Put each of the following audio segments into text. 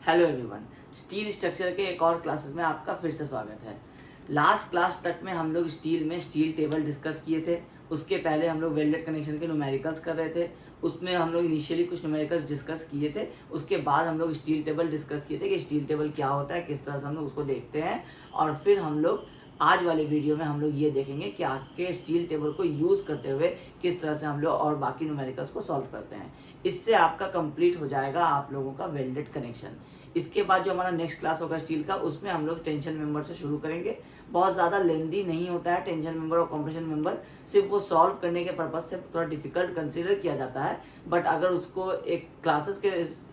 Hello everyone, steel structure के एक और क्लासेस में आपका फिर से स्वागत है। लास्ट क्लास तक में हम लोग स्टील में स्टील टेबल डिस्कस किए थे। उसके पहले हम लोग वेल्डेड कनेक्शन के न्यूमेरिकल्स कर रहे थे। उसमें हम लोग इनिशियली कुछ न्यूमेरिकल्स डिस्कस किए थे। उसके बाद हम लोग स्टील टेबल डिस्कस किए थे कि स्टील टेबल क्या होता है, किस तरह से हम लोग उसको देखते हैं। और फिर हम लोग आज वाले वीडियो में हम लोग ये देखेंगे कि आपके स्टील टेबल को यूज़ करते हुए किस तरह से हम लोग और बाकी न्यूमेरिकल्स को सॉल्व करते हैं। इससे आपका कंप्लीट हो जाएगा आप लोगों का वेल्डेड कनेक्शन। इसके बाद जो हमारा नेक्स्ट क्लास होगा स्टील का, उसमें हम लोग टेंशन मेंबर से शुरू करेंगे। बहुत ज़्यादा लेंदी नहीं होता है टेंशन मेंबर और कंप्रेशन मेंबर, सिर्फ वो सॉल्व करने के पर्पज़ से थोड़ा डिफिकल्ट कंसीडर किया जाता है। बट अगर उसको एक क्लासेस के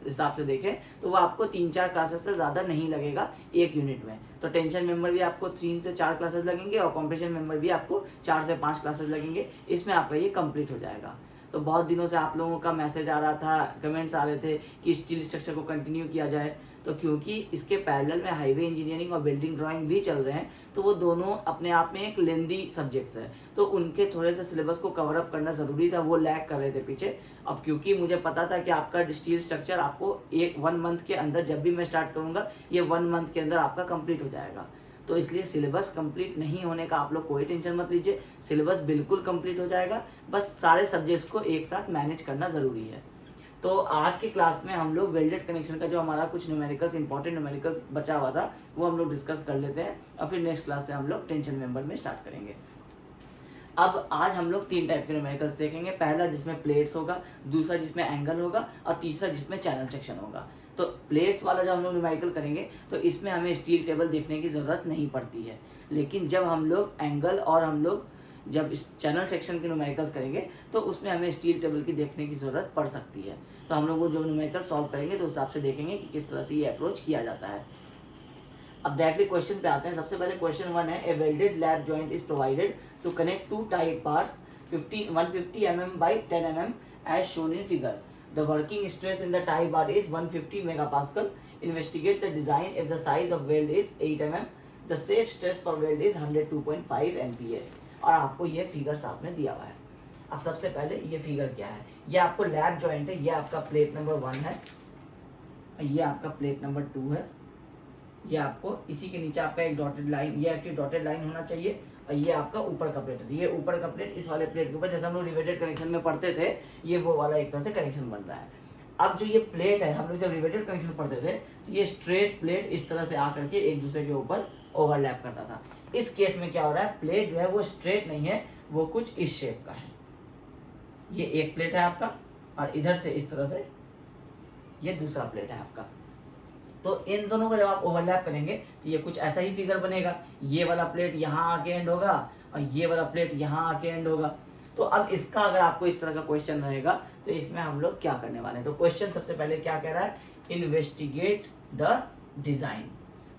हिसाब से देखें तो वो आपको 3-4 क्लासेस से ज़्यादा नहीं लगेगा एक यूनिट में। तो टेंशन मेंबर भी आपको 3 से 4 क्लासेस लगेंगे और कंप्रेशन मेंबर भी आपको 4 से 5 क्लासेस लगेंगे। इसमें आपका ये कंप्लीट हो जाएगा। तो बहुत दिनों से आप लोगों का मैसेज आ रहा था, कमेंट्स आ रहे थे कि स्टील स्ट्रक्चर को कंटिन्यू किया जाए। तो क्योंकि इसके पैरेलल में हाईवे इंजीनियरिंग और बिल्डिंग ड्राइंग भी चल रहे हैं, तो वो दोनों अपने आप में एक लेंदी सब्जेक्ट्स है। तो उनके थोड़े से सिलेबस को कवर अप करना ज़रूरी था, वो लैग कर रहे थे पीछे। अब क्योंकि मुझे पता था कि आपका स्टील स्ट्रक्चर आपको 1 मंथ के अंदर, जब भी मैं स्टार्ट करूँगा ये 1 मंथ के अंदर आपका कंप्लीट हो जाएगा। तो इसलिए सिलेबस कंप्लीट नहीं होने का आप लोग कोई टेंशन मत लीजिए, सिलेबस बिल्कुल कंप्लीट हो जाएगा। बस सारे सब्जेक्ट्स को एक साथ मैनेज करना ज़रूरी है। तो आज के क्लास में हम लोग वेल्डेड कनेक्शन का जो हमारा कुछ न्यूमेरिकल्स, इंपॉर्टेंट न्यूमेरिकल्स बचा हुआ था, वो हम लोग डिस्कस कर लेते हैं और फिर नेक्स्ट क्लास से हम लोग टेंशन मेंबर में स्टार्ट करेंगे। अब आज हम लोग 3 टाइप के न्यूमेरिकल्स देखेंगे। पहला जिसमें प्लेट्स होगा, दूसरा जिसमें एंगल होगा और तीसरा जिसमें चैनल सेक्शन होगा। तो प्लेट्स वाला जब हम लोग न्यूमेरिकल करेंगे तो इसमें हमें स्टील टेबल देखने की ज़रूरत नहीं पड़ती है। लेकिन जब हम लोग एंगल और हम लोग जब इस चैनल सेक्शन के न्यूमेरिकल्स करेंगे तो उसमें हमें स्टील टेबल की देखने की ज़रूरत पड़ सकती है। तो हम लोग वो जो न्यूमेरिकल सॉल्व करेंगे तो उस हिसाब से देखेंगे कि किस तरह से ये अप्रोच किया जाता है। अब डायरेक्टली क्वेश्चन पे आते हैं। सबसे पहले क्वेश्चन 1 है, a welded lap joint is provided to connect 2 type bars 150 mm by 10 mm as shown in figure. The working stress in the tie bar is 150 megapascal. Investigate the design if the size of weld is 8 mm. The safe stress for weld is 102.5 MPa. और आपको ये figure साथ में दिया हुआ है। अब सबसे पहले ये फिगर क्या है, ये आपको लैप जॉइंट है, ये आपका प्लेट नंबर 1 है, ये आपका प्लेट नंबर 2 है, ये आपको इसी के नीचे आपका एक डॉटेड लाइन, ये एक्टिव डॉटेड लाइन होना चाहिए, और ये आपका ऊपर का प्लेट है। ये ऊपर का प्लेट इस वाले प्लेट के ऊपर, जैसे हम लोग रिवेटेड कनेक्शन में पढ़ते थे, ये वो वाला एक तरह से कनेक्शन बन रहा है। अब जो ये प्लेट है, हम लोग जब रिवेटेड कनेक्शन पढ़ते थे तो ये स्ट्रेट प्लेट इस तरह से आकर के एक दूसरे के ऊपर ओवरलैप करता था। इस केस में क्या हो रहा है, प्लेट जो है वो स्ट्रेट नहीं है, वो कुछ इस शेप का है। ये एक प्लेट है आपका और इधर से इस तरह से ये दूसरा प्लेट है आपका। तो इन दोनों को जब आप ओवरलैप करेंगे तो ये कुछ ऐसा ही फिगर बनेगा। ये वाला प्लेट यहाँ आके एंड होगा और ये वाला प्लेट यहाँ आके एंड होगा। तो अब इसका अगर आपको इस तरह का क्वेश्चन रहेगा तो इसमें हम लोग क्या करने वाले हैं। तो क्वेश्चन सबसे पहले क्या कह रहा है, इन्वेस्टिगेट द डिजाइन।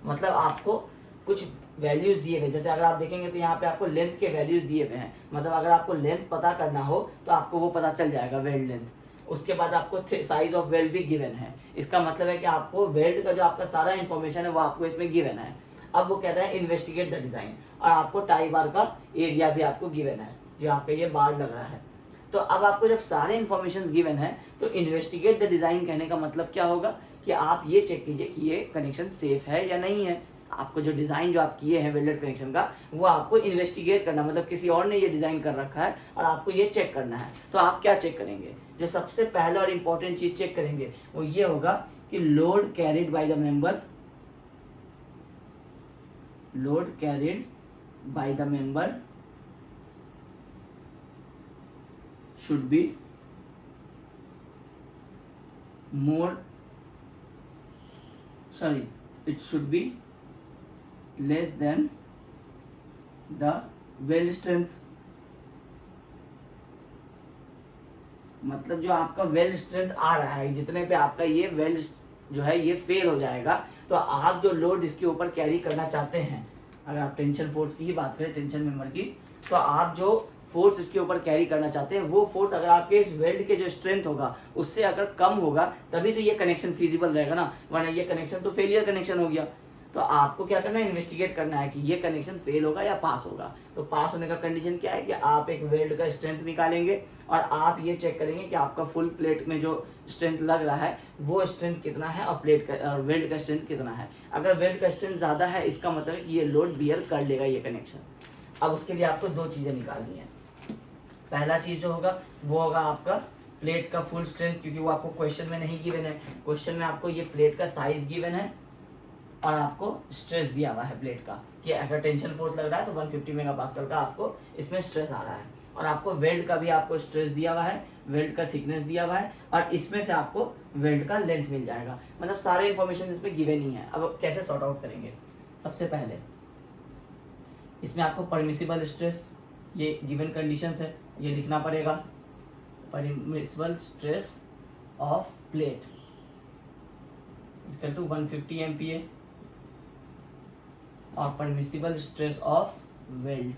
मतलब आपको कुछ वैल्यूज दिए गए, जैसे अगर आप देखेंगे तो यहाँ पे आपको लेंथ के वैल्यूज दिए हुए हैं। मतलब अगर आपको लेंथ पता करना हो तो आपको वो पता चल जाएगा, वेल्ड लेंथ। उसके बाद आपको साइज ऑफ वेल्ड भी गिवन है। इसका मतलब है कि आपको वेल्ड का जो आपका सारा इंफॉर्मेशन है वो आपको इसमें गिवन है। अब वो कहता है इन्वेस्टिगेट द डिजाइन, और आपको टाई बार का एरिया भी आपको गिवन है, जो आपका ये बार लग रहा है। तो अब आपको जब सारे इंफॉर्मेशन गिवन है तो इन्वेस्टिगेट द डिजाइन कहने का मतलब क्या होगा कि आप ये चेक कीजिए कि ये कनेक्शन सेफ है या नहीं है। आपको जो डिज़ाइन जो आप किए हैं वेल्डेड कनेक्शन का, वो आपको इन्वेस्टिगेट करना, मतलब किसी और ने ये डिज़ाइन कर रखा है और आपको ये चेक करना है। तो आप क्या चेक करेंगे, जो सबसे पहला और इम्पोर्टेंट चीज़ चेक करेंगे वो ये होगा कि load carried by the member, load carried by the member should be more, sorry, it should be less than the weld strength। मतलब जो आपका वेल्ड स्ट्रेंथ आ रहा है, जितने पे आपका ये वेल्ड जो है ये फेल हो जाएगा, तो आप जो लोड इसके ऊपर कैरी करना चाहते हैं, अगर आप टेंशन फोर्स की ही बात करें, टेंशन मेंबर की, तो आप जो फोर्स इसके ऊपर कैरी करना चाहते हैं वो फोर्स अगर आपके इस वेल्ड के जो स्ट्रेंथ होगा उससे अगर कम होगा तभी तो ये कनेक्शन फिजिबल रहेगा ना, वरना ये कनेक्शन तो फेलियर कनेक्शन हो गया। तो आपको क्या करना है, इन्वेस्टिगेट करना है कि ये कनेक्शन फेल होगा या पास होगा। तो पास होने का कंडीशन क्या है कि आप एक वेल्ड का स्ट्रेंथ निकालेंगे और आप ये चेक करेंगे कि आपका फुल प्लेट में जो स्ट्रेंथ लग रहा है वो स्ट्रेंथ कितना है और प्लेट का वेल्ड का स्ट्रेंथ कितना है। अगर वेल्ड का स्ट्रेंथ ज़्यादा है इसका मतलब है कि ये लोड बियर कर लेगा ये कनेक्शन। अब उसके लिए आपको दो चीज़ें निकालनी है। पहला चीज़ जो होगा वो होगा आपका प्लेट का फुल स्ट्रेंथ, क्योंकि वो आपको क्वेश्चन में नहीं गिवन है। क्वेश्चन में आपको ये प्लेट का साइज गिवन है और आपको स्ट्रेस दिया हुआ है प्लेट का कि अगर टेंशन फोर्स लग रहा है तो 150 मेगापास्कल का आपको इसमें स्ट्रेस आ रहा है। और आपको वेल्ड का भी आपको स्ट्रेस दिया हुआ है, वेल्ड का थिकनेस दिया हुआ है और इसमें से आपको वेल्ड का लेंथ मिल जाएगा। मतलब सारे इन्फॉर्मेशन इसमें गिवन ही है। अब कैसे सॉर्ट आउट करेंगे, सबसे पहले इसमें आपको परमिसिबल स्ट्रेस, ये गिवन कंडीशंस है, ये लिखना पड़ेगा। Permissible stress of plate equal to 150 MPa और permissible stress of weld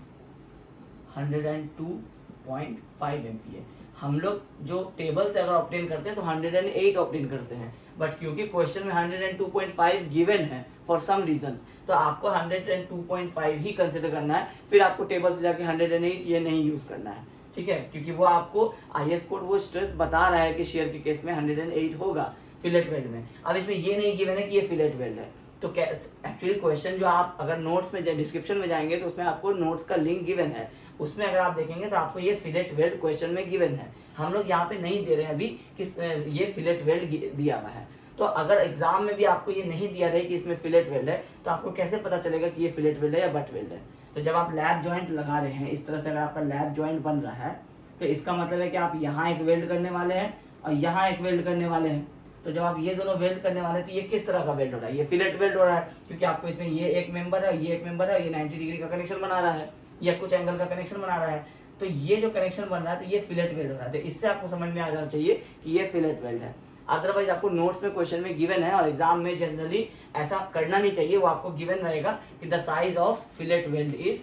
102.5 MPa। हम लोग जो टेबल से अगर ऑब्टेन करते हैं तो 108 ऑब्टेन करते हैं, बट क्योंकि क्वेश्चन में 102.5 गिवन है फॉर सम रीजंस, तो आपको 102.5 ही कंसिडर करना है। फिर आपको टेबल से जाके 108 ये नहीं यूज़ करना है, ठीक है, क्योंकि वो आपको IS कोड वो स्ट्रेस बता रहा है कि शेयर के केस में 108 होगा फिलेट वेल्ड में। अब इसमें ये नहीं गिवन है कि ये फिलेट वेल्ड है। तो एक्चुअली क्वेश्चन जो आप अगर नोट्स में डिस्क्रिप्शन में जाएंगे तो उसमें आपको नोट्स का लिंक गिवन है, उसमें अगर आप देखेंगे तो आपको ये फिलेट वेल्ड क्वेश्चन में गिवन है। हम लोग यहाँ पे नहीं दे रहे हैं अभी कि ये फिलेट वेल्ड दिया हुआ है। तो अगर एग्जाम में भी आपको ये नहीं दिया रहे कि इसमें फिलेट वेल्ड है तो आपको कैसे पता चलेगा कि ये फिलेट वेल्ड है या बट वेल्ड है। तो जब आप लैब जॉइंट लगा रहे हैं इस तरह से, अगर आपका लैब जॉइंट बन रहा है तो इसका मतलब है कि आप यहाँ एक वेल्ड करने वाले हैं और यहाँ एक वेल्ड करने वाले हैं। तो जब आप ये दोनों वेल्ड करने वाले हैं तो ये किस तरह का वेल्ड हो रहा है, ये फिलेट वेल्ड हो रहा है, क्योंकि आपको इसमें ये एक मेंबर है, ये एक मेंबर है, ये 90 डिग्री का कनेक्शन बना रहा है या कुछ एंगल का कनेक्शन बना रहा है। तो ये जो कनेक्शन बन रहा है तो ये फिलेट वेल्ड हो रहा है। तो इससे आपको समझ में आ जाना चाहिए कि ये फिलेट वेल्ड है। अदरवाइज आपको नोट्स में क्वेश्चन में गिवन है और एग्जाम में जनरली ऐसा करना नहीं चाहिए। वो आपको गिवन रहेगा कि the size of fillet weld is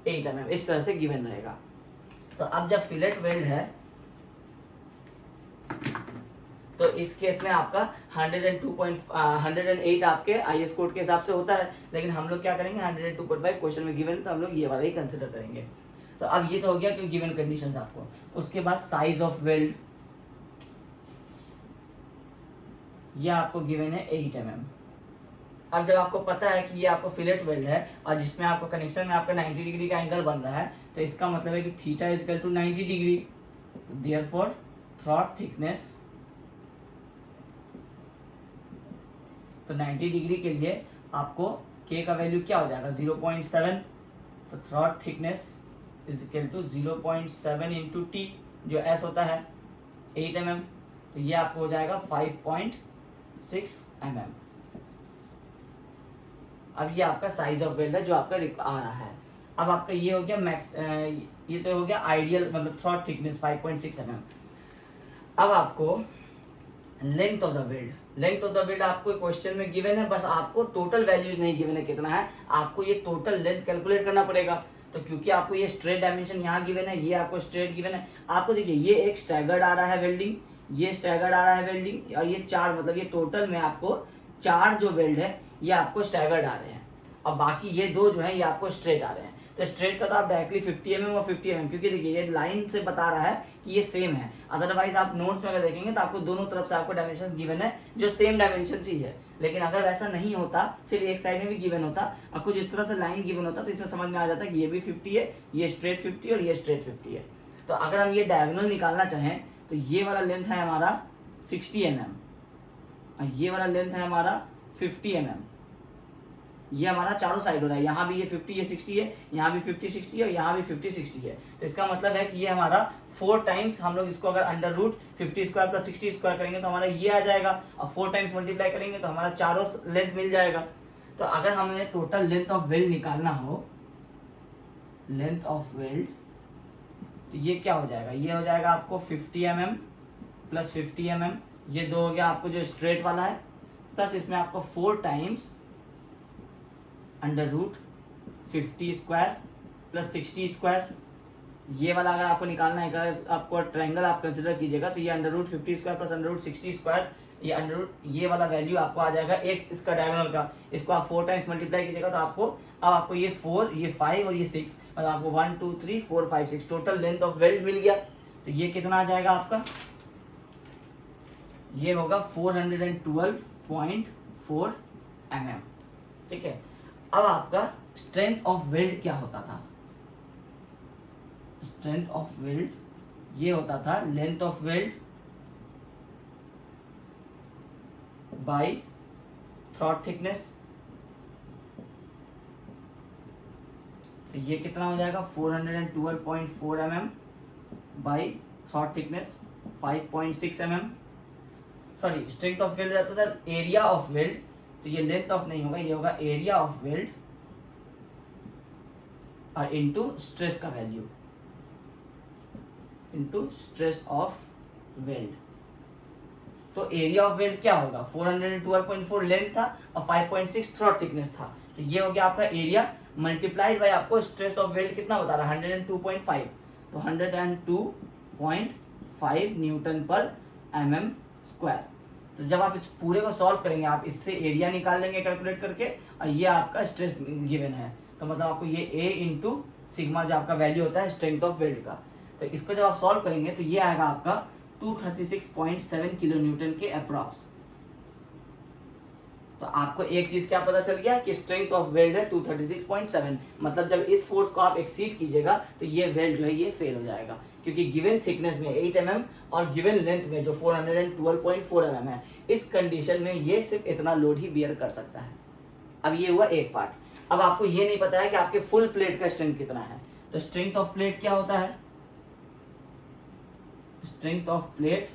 8 mm, इस तरह से गिवन रहेगा। तो अब जब फिलेट वेल्ड है तो इस केस में आपका 108 आपके IS कोड के हिसाब से होता है, लेकिन हम लोग क्या करेंगे 102.5 क्वेश्चन में गिवन, तो हम लोग ये वाला ही कंसिडर करेंगे। तो अब ये तो हो गया कि गिवन कंडीशंस आपको। उसके बाद साइज ऑफ वेल्ड, ये आपको गिवन है 8 mm। अब जब आपको पता है कि ये आपको फिलेट वेल्ड है और जिसमें आपको कनेक्शन में आपका 90 डिग्री का एंगल बन रहा है, तो इसका मतलब है कि theta is equal to 90 degree. तो देयरफॉर थ्रॉट थिकनेस, तो 90 डिग्री के लिए आपको K का वैल्यू क्या हो जाएगा 0.7। तो throat thickness is equal to 0.7 into T जो S होता है 8 mm, तो ये आपको हो जाएगा 5.6 mm। अब ये आपका साइज ऑफ वेल्ड है जो आपका आ रहा है। अब आपका ये हो गया मैक्स, ये तो हो गया आइडियल मतलब थ्रॉट थिकनेस 5.6 mm। अब आपको length of the weld, length of the weld आपको क्वेश्चन में गिवन है, बस आपको टोटल वैल्यूज नहीं गिवन है कितना है, आपको ये टोटल लेंथ कैलकुलेट करना पड़ेगा। तो क्योंकि आपको ये स्ट्रेट डायमेंशन यहाँ गिवन है, ये आपको स्ट्रेट गिवन है, आपको देखिए ये एक स्टैगर्ड आ रहा है वेल्डिंग, ये स्टैगर्ड आ रहा है वेल्डिंग, और ये 4 मतलब ये टोटल में आपको 4 जो वेल्ड है ये आपको स्टैगर्ड आ रहे हैं, और बाकी ये 2 जो है ये आपको स्ट्रेट आ रहे हैं। तो स्ट्रेट का तो आप डायरेक्टली 50 mm और 50 mm, क्योंकि देखिए ये लाइन से बता रहा है कि ये सेम है। अदरवाइज आप नोट्स में अगर देखेंगे तो आपको दोनों तरफ से आपको डायमेंशन गिवन है जो सेम डायमेंशन ही है, लेकिन अगर वैसा नहीं होता, सिर्फ एक साइड में भी गिवन होता और कुछ इस तरह से लाइन गिवन होता, तो इसमें समझ में आ जाता है कि ये भी 50 है, ये स्ट्रेट 50 और ये स्ट्रेट 50 है। तो अगर हम ये डायगोनल निकालना चाहें तो ये वाला लेंथ है हमारा 60 mm और ये वाला लेंथ है हमारा 50 mm। ये हमारा चारों साइड हो रहा है, यहाँ भी ये 50 ये 60 है, यहाँ भी 50 60 है और यहाँ भी 50 60 है। तो इसका मतलब है कि ये हमारा 4 टाइम्स, हम लोग इसको अगर under root 50 square plus 60 square करेंगे तो हमारा ये आ जाएगा, और 4 टाइम्स मल्टीप्लाई करेंगे तो हमारा चारों लेंथ मिल जाएगा। तो अगर हमें टोटल लेंथ ऑफ वेल्ड निकालना हो, लेंथ ऑफ वेल्ड, तो ये क्या हो जाएगा, ये हो जाएगा आपको 50 mm प्लस 50 mm, ये 2 हो गया आपको जो स्ट्रेट वाला है, प्लस इसमें आपको 4 times under root 50 square plus 60 square. ये वाला अगर आपको निकालना है, अगर आपको ट्रायंगल आप कंसिडर कीजिएगा तो ये under root 50 square plus under root 60 square ये अंडर रूट ये वाला वैल्यू आपको आ जाएगा एक इसका डायगोनल का, इसको आप 4 टाइम्स मल्टीप्लाई कीजिएगा तो आपको ये 4, ये 5 और ये 6, मतलब आपको 1 2 3 4 5 6 टोटल लेंथ ऑफ वेल्ड मिल गया। तो ये कितना आ जाएगा आपका, ये होगा 412.4 mm। ठीक है, अब आपका स्ट्रेंथ ऑफ वेल्ड क्या होता था, स्ट्रेंथ ऑफ वेल्ड ये होता था length of weld by throat thickness. तो ये कितना हो जाएगा 412.4 mm by throat thickness 5.6 mm। Sorry, strength of weld रहता था एरिया ऑफ वेल्ड, तो ये लेंथ ऑफ नहीं होगा, ये होगा एरिया ऑफ वेल्ड और इनटू स्ट्रेस का value, into stress of weld. तो एरिया ऑफ वेल्ड क्या होगा, 412.4 लेंथ था और 5.6 थ्रॉट थिकनेस था, तो ये हो गया आपका एरिया मल्टीप्लाइड बाय आपको स्ट्रेस ऑफ वेल्ड कितना बता रहा है 102.5, तो 102.5 न्यूटन पर mm स्क्वायर। तो जब आप इस पूरे को सॉल्व करेंगे, आप इससे एरिया निकाल लेंगे कैलकुलेट करके, और ये आपका स्ट्रेस गिवन है, तो मतलब आपको ये A इंटू सिग्मा जो आपका वैल्यू होता है स्ट्रेंथ ऑफ वेल्ड का, तो इसको जब आप सॉल्व करेंगे तो ये आएगा आपका 236.7 किलो न्यूटन के अप्रॉक्स। तो आपको एक चीज क्या पता चल गया कि स्ट्रेंथ ऑफ वेल्ड है 236.7, मतलब जब इस फोर्स को आप एक्सीड कीजिएगा तो ये वेल्ड जो है ये फेल हो जाएगा, क्योंकि गिवन थिकनेस में 8 mm और गिवन लेंथ में जो 412.4 mm है, इस कंडीशन में ये सिर्फ इतना लोड ही बियर कर सकता है। अब ये हुआ एक पार्ट। अब आपको ये नहीं पता है कि आपके फुल प्लेट का स्ट्रेंथ कितना है, तो स्ट्रेंथ ऑफ प्लेट क्या होता है, strength of plate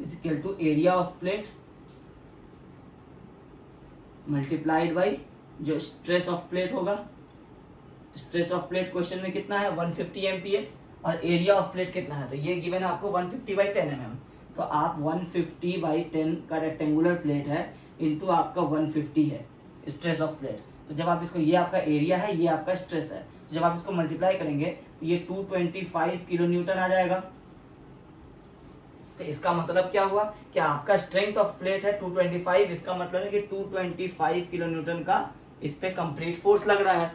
is equal to area of plate multiplied by जो स्ट्रेस ऑफ प्लेट होगा। स्ट्रेस ऑफ प्लेट क्वेश्चन में कितना है 150 MPa और एरिया ऑफ प्लेट कितना है, तो ये गिवन है आपको 150/10 mm। तो आप 150/10 का रेक्टेंगुलर प्लेट है इंटू आपका 150 है स्ट्रेस ऑफ प्लेट, तो जब आप इसको, ये आपका एरिया है, ये आपका स्ट्रेस है, तो जब आप इसको मल्टीप्लाई करेंगे तो ये 225 किलो न्यूटन आ जाएगा। तो इसका मतलब क्या हुआ कि आपका स्ट्रेंथ ऑफ प्लेट है 225, इसका मतलब है कि 225 किलो न्यूटन का इस पे कंप्लीट फोर्स लग रहा है।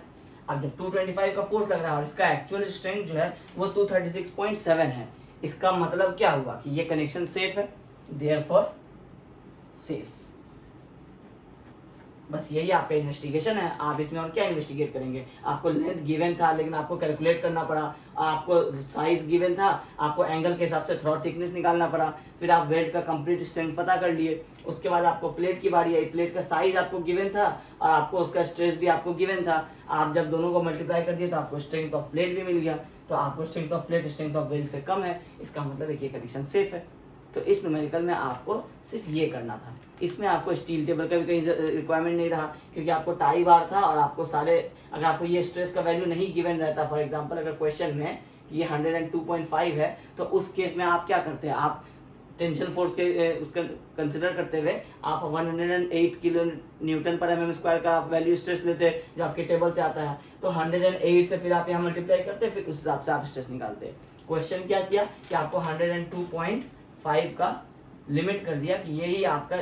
अब जब 225 का फोर्स लग रहा है और इसका एक्चुअल स्ट्रेंथ जो है वो 236.7 है, इसका मतलब क्या हुआ कि ये कनेक्शन सेफ है, देयरफॉर सेफ। बस यही आपका इन्वेस्टिगेशन है, आप इसमें और क्या इन्वेस्टिगेट करेंगे। आपको लेंथ गिवन था लेकिन आपको कैलकुलेट करना पड़ा, आपको साइज गिवन था, आपको एंगल के हिसाब से थ्रॉट थिकनेस निकालना पड़ा, फिर आप वेल्ड का कंप्लीट स्ट्रेंथ पता कर लिए, उसके बाद आपको प्लेट की बारी आई, प्लेट का साइज आपको गिवन था और आपको उसका स्ट्रेस भी आपको गिवन था। आप जब दोनों को मल्टीप्लाई कर दिए तो आपको स्ट्रेंथ ऑफ प्लेट भी मिल गया, तो आपको strength of plate strength of weld से कम है, इसका मतलब है कि कंडीशन सेफ है। तो इस न्यूमेरिकल में आपको सिर्फ ये करना था, इसमें आपको स्टील टेबल का भी कहीं रिक्वायरमेंट नहीं रहा, क्योंकि आपको टाई बार था और आपको सारे, अगर आपको ये स्ट्रेस का वैल्यू नहीं गिवन रहता, फॉर एग्जांपल अगर क्वेश्चन में ये 102.5 है, तो उस केस में आप क्या करते हैं, आप टेंशन फोर्स के उसका कंसिडर करते हुए आप 108 किलो न्यूटन पर mm स्क्वायर का वैल्यू स्ट्रेस लेते हैं जो आपके टेबल से आता है, तो 108 से फिर आप यहाँ मल्टीप्लाई करते, फिर उस हिसाब से आप स्ट्रेस निकालते। क्वेश्चन क्या किया कि आपको 102.5 का लिमिट कर दिया कि यही आपका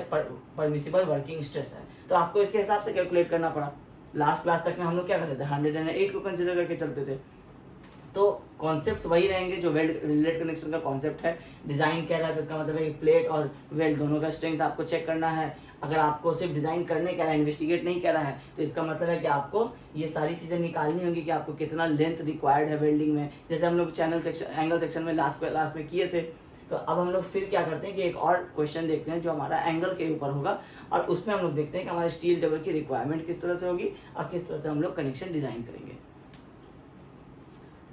परमिसिबल वर्किंग स्ट्रेस है, तो आपको इसके हिसाब से कैलकुलेट करना पड़ा। लास्ट क्लास तक में हम लोग क्या करते थे, 108 को कंसिडर करके चलते थे। तो कॉन्सेप्ट्स वही रहेंगे जो वेल्ड कनेक्शन का कॉन्सेप्ट है। डिज़ाइन कह रहा है तो इसका मतलब है कि प्लेट और वेल्ड दोनों का स्ट्रेंथ आपको चेक करना है। अगर आपको सिर्फ डिज़ाइन करने कह रहा है, इन्वेस्टिगेट नहीं कह रहा है, तो इसका मतलब है कि आपको ये सारी चीज़ें निकालनी होंगी कि आपको कितना लेंथ रिक्वायर्ड है वेल्डिंग में, जैसे हम लोग चैनल सेक्शन एंगल सेक्शन में लास्ट क्लास में किए थे। तो अब हम लोग फिर क्या करते हैं कि एक और क्वेश्चन देखते हैं जो हमारा एंगल के ऊपर होगा, और उसमें हम लोग देखते हैं कि हमारे स्टील टेबल की रिक्वायरमेंट किस तरह से होगी और किस तरह से हम लोग कनेक्शन डिज़ाइन करेंगे।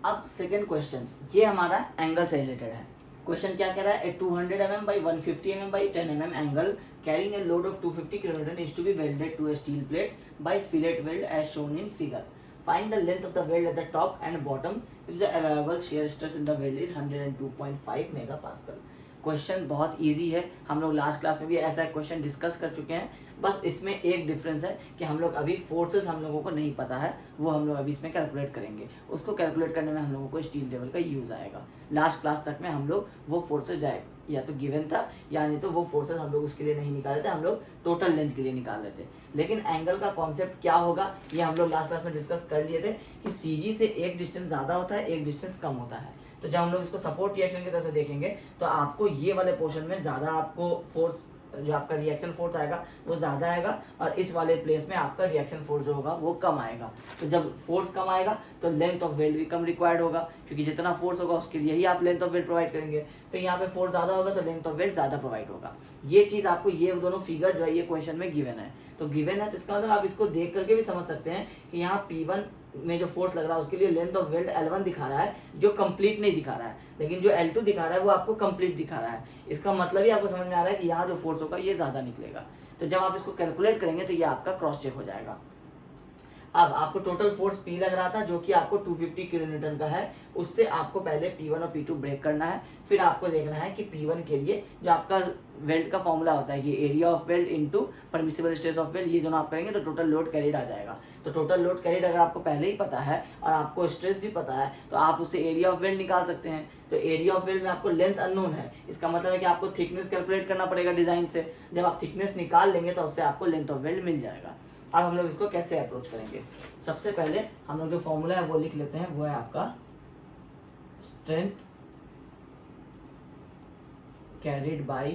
अब सेकेंड क्वेश्चन, ये हमारा एंगल से रिलेटेड है। क्वेश्चन क्या कह रहा है, 200 mm by 150 mm by 10 mm angle carrying a load of 250 kN is to be welded to a steel plate by fillet weld as shown in figure. Find the length of the weld at the top and bottom if the allowable shear stress in the weld is 102.5 MPa। Question बहुत easy है, हम लोग last class में भी ऐसा question discuss कर चुके हैं। बस इसमें एक डिफरेंस है कि हम लोग अभी फोर्सेस हम लोगों को नहीं पता है, वो हम लोग अभी इसमें कैलकुलेट करेंगे। उसको कैलकुलेट करने में हम लोगों को स्टील टेबल का यूज़ आएगा। लास्ट क्लास तक में हम लोग वो फोर्सेस डायरेक्ट या तो गिवन था या नहीं तो वो फोर्सेस हम लोग उसके लिए नहीं निकाल रहे थे, हम लोग टोटल लेंथ के लिए निकाल रहे थे। लेकिन एंगल का कॉन्सेप्ट क्या होगा ये हम लोग लास्ट क्लास में डिस्कस कर लिए थे कि CG से एक डिस्टेंस ज़्यादा होता है, एक डिस्टेंस कम होता है। तो जब हम लोग इसको सपोर्ट रिएक्शन की तरह से देखेंगे तो आपको ये वाले पोर्शन में ज़्यादा आपको फोर्स, जो आपका रिएक्शन फोर्स आएगा वो ज़्यादा आएगा, और इस वाले प्लेस में आपका रिएक्शन फोर्स जो होगा वो कम आएगा। तो जब फोर्स कम आएगा तो लेंथ ऑफ वेल्ड भी कम रिक्वायर्ड होगा, क्योंकि जितना फोर्स होगा उसके लिए ही आप लेंथ ऑफ वेल्ड प्रोवाइड करेंगे। फिर यहाँ पे फोर्स ज़्यादा होगा तो लेंथ ऑफ वेल्ड ज़्यादा प्रोवाइड होगा। ये चीज़ आपको, ये दोनों फिगर जो है ये क्वेश्चन में गिवन है। तो गिवन है तो इसका मतलब आप इसको देख करके भी समझ सकते हैं कि यहाँ P1 में जो फोर्स लग रहा है उसके लिए लेंथ ऑफ वेल्ड L1 दिखा रहा है, जो कंप्लीट नहीं दिखा रहा है, लेकिन जो L2 दिखा रहा है वो आपको कंप्लीट दिखा रहा है। इसका मतलब ही आपको समझ में आ रहा है कि यहाँ जो फोर्स होगा ये ज़्यादा निकलेगा। तो जब आप इसको कैलकुलेट करेंगे तो ये आपका क्रॉस चेक हो जाएगा। अब आपको टोटल फोर्स P लग रहा था जो कि आपको 250 किलो न्यूटन का है, उससे आपको पहले P1 और P2 ब्रेक करना है। फिर आपको देखना है कि P1 के लिए जो आपका वेल्ड का फॉर्मूला होता है कि area of weld into permissible stress of weld, ये दोनों आप करेंगे तो टोटल लोड कैरिड आ जाएगा। तो टोटल लोड कैरिड अगर आपको पहले ही पता है और आपको स्ट्रेस भी पता है तो आप उससे एरिया ऑफ वेल्ड निकाल सकते हैं। तो एरिया ऑफ वेल्ड में आपको लेंथ अननोन है, इसका मतलब है कि आपको थिकनेस कैलकुलेट करना पड़ेगा डिजाइन से। जब आप थिकनेस निकाल लेंगे तो उससे आपको लेंथ ऑफ वेल्ड मिल जाएगा। अब हम लोग इसको कैसे अप्रोच करेंगे, सबसे पहले हम लोग जो फॉर्मूला है वो लिख लेते हैं, वो है आपका strength carried by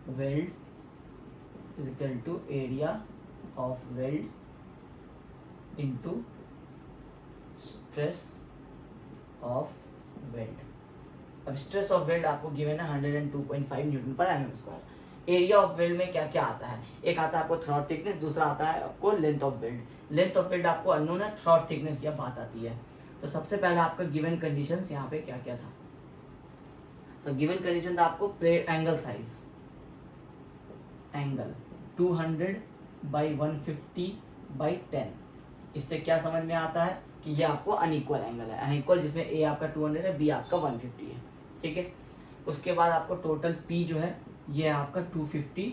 weld is equal to area of weld into stress of weld. अब स्ट्रेस ऑफ वेल्ड आपको गिवन है 102.5 न्यूटन पर mm square. Area of weld में क्या क्या आता है, एक आता है आपको थ्रॉट थिकनेस, दूसरा आता है आपको length of weld. Length of weld आपको अननोन है, थ्रॉट थिकनेस की बात आती है। तो सबसे पहले आपका गिवन कंडीशंस यहाँ पे क्या क्या था, तो गिवन कंडीशन था आपको angle size, angle 200 by 150 by 10। इससे क्या समझ में आता है कि ये आपको अनइक्वल एंगल है, अनइक्वल जिसमें ए आपका 200 है, बी आपका 150 है, ठीक है। उसके बाद आपको टोटल पी जो है ये आपका 250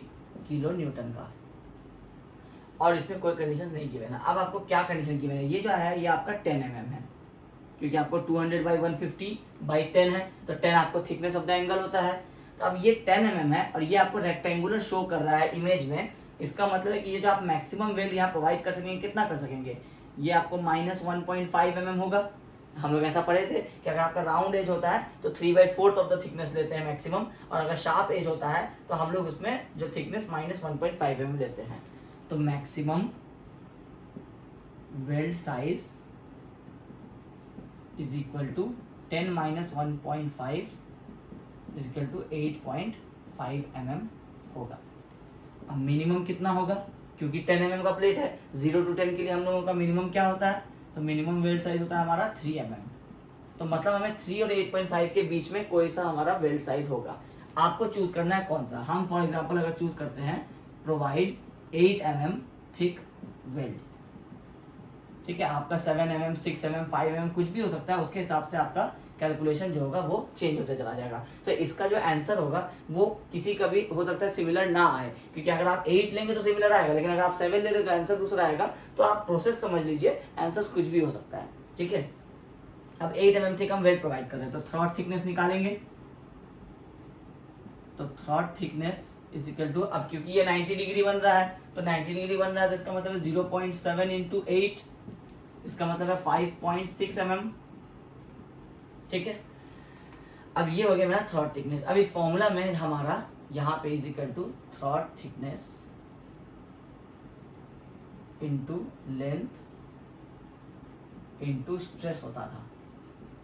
किलो न्यूटन का, और इसमें कोई कंडीशन नहीं गिवन है। अब आपको क्या कंडीशन गिवन है, ये जो है ये आपका 10 mm है, क्योंकि आपको 200 बाई 150 बाई 10 है, तो 10 आपको थिकनेस ऑफ द एंगल होता है। तो अब ये 10 mm है और ये आपको रेक्टेंगुलर शो कर रहा है इमेज में। इसका मतलब है कि ये जो आप मैक्सिमम वेल्ड यहाँ प्रोवाइड कर सकेंगे, कितना कर सकेंगे, ये आपको -1.5 mm होगा। हम लोग ऐसा पढ़े थे कि अगर आपका राउंड एज होता है तो 3/4 ऑफ द थिकनेस लेते हैं मैक्सिमम, और अगर शार्प एज होता है तो हम लोग उसमें जो थिकनेस -1.5 mm लेते हैं। तो maximum weld size is equal to 10 - 1.5 is equal to 8.5 mm होगा। अब मिनिमम कितना होगा, क्योंकि 10 mm का प्लेट है, 0 to 10 के लिए हम लोगों का मिनिमम क्या होता है, तो मिनिमम वेल्ड साइज होता है हमारा 3 mm। तो मतलब हमें 3 और 8.5 के बीच में कोई सा हमारा वेल्ड साइज होगा। आपको चूज करना है कौन सा। हम फॉर एग्जांपल अगर चूज करते हैं प्रोवाइड 8 mm थिक वेल्ड, ठीक है, आपका 7 mm 6 mm 5 mm कुछ भी हो सकता है, उसके हिसाब से आपका कैलकुलेशन जो होगा वो चेंज होता चला जाएगा। तो इसका जो आंसर होगा वो किसी का भी हो सकता है सिमिलर ना आए, क्योंकि अगर आप 8 लेंगे तो सिमिलर आएगा, लेकिन अगर आप 7 ले लेंगे तो आंसर दूसरा आएगा। तो आप प्रोसेस समझ लीजिए, आंसर कुछ भी हो सकता है, ठीक है। अब 8 mm थिक हम वेल्ड प्रोवाइड कर रहे हैं, तो थ्रॉट थिकनेस निकालेंगे। तो throat thickness is equal to, अब क्योंकि ये 90 डिग्री बन रहा है तो 90 डिग्री बन रहा है तो इसका मतलब है 0.7 × 8, इसका मतलब है 5.6 mm, ठीक है। अब ये हो गया मेरा थ्रॉट थिकनेस। अब इस फॉर्मूला में हमारा यहाँ पे is equal to throat thickness into length into stress होता था।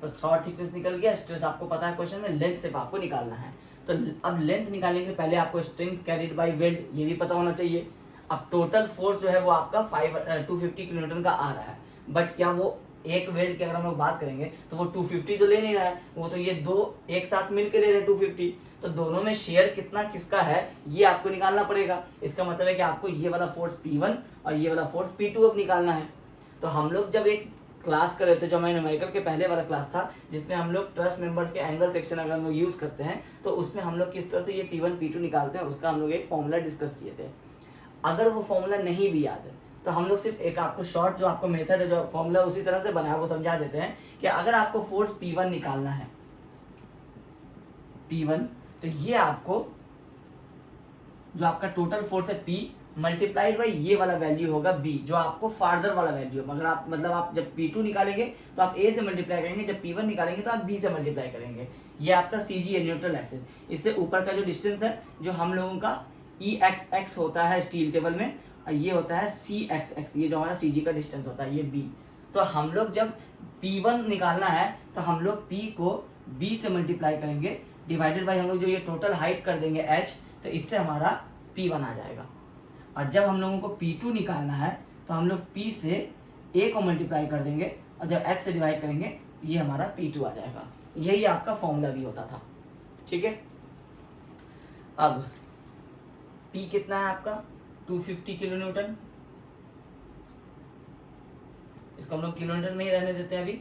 तो थ्रॉट थिकनेस निकल गया, स्ट्रेस आपको पता है क्वेश्चन में, लेंथ सिर्फ आपको निकालना है। तो अब लेंथ निकालेंगे, पहले आपको स्ट्रेंथ कैरिड बाय वेल्ड ये भी पता होना चाहिए। अब टोटल फोर्स जो है वो आपका 250 किलो न्यूटन का आ रहा है, बट क्या वो एक वेल्ड की अगर हम लोग बात करेंगे तो वो 250 तो ले नहीं रहा है, वो तो ये दो एक साथ मिलकर ले रहे हैं 250। तो दोनों में शेयर कितना किसका है ये आपको निकालना पड़ेगा। इसका मतलब है कि आपको ये वाला फोर्स P1 और ये वाला फोर्स P2 अब निकालना है। तो हम लोग जब एक क्लास कर रहे थे, जो हमारे न्यूमेरिकल के पहले वाला क्लास था, जिसमें हम लोग ट्रस मेंबर्स के एंगल सेक्शन अगर हम लोग यूज़ करते हैं तो उसमें हम लोग किस तरह से ये P1 P2 निकालते हैं उसका हम लोग एक फॉर्मूला डिस्कस किए थे। अगर वो फॉर्मूला नहीं भी याद है तो हम लोग सिर्फ एक आपको शॉर्ट जो आपको मेथड है, जो फॉर्मूला उसी तरह से बनाया वो समझा देते हैं कि अगर आपको फोर्स P1 निकालना है P1, तो ये आपको जो आपका टोटल फोर्स है P मल्टीप्लाइड बाई ये वाला वैल्यू होगा B, जो आपको फार्दर वाला वैल्यू है। मगर आप मतलब आप जब P2 निकालेंगे तो आप A से मल्टीप्लाई करेंगे, जब P1 निकालेंगे तो आप B से मल्टीप्लाई करेंगे। ये आपका CG है, न्यूट्रल एक्सिस। इससे ऊपर का जो डिस्टेंस है जो हम लोगों का EXX होता है स्टील टेबल में, और ये होता है CXX, ये जो हमारा CG का डिस्टेंस होता है ये B। तो हम लोग जब P1 निकालना है तो हम लोग P को B से मल्टीप्लाई करेंगे, डिवाइडेड बाई हम लोग जो ये टोटल हाइट कर देंगे H, तो इससे हमारा P1 आ जाएगा। और जब हम लोगों को P2 निकालना है तो हम लोग P से A को मल्टीप्लाई कर देंगे, और जब H से डिवाइड करेंगे तो ये हमारा P2 आ जाएगा। यही आपका फॉर्मूला भी होता था, ठीक है। अब P कितना है आपका 250 किलो न्यूटन, इसको हम लोग किलो न्यूटन में ही रहने देते हैं अभी,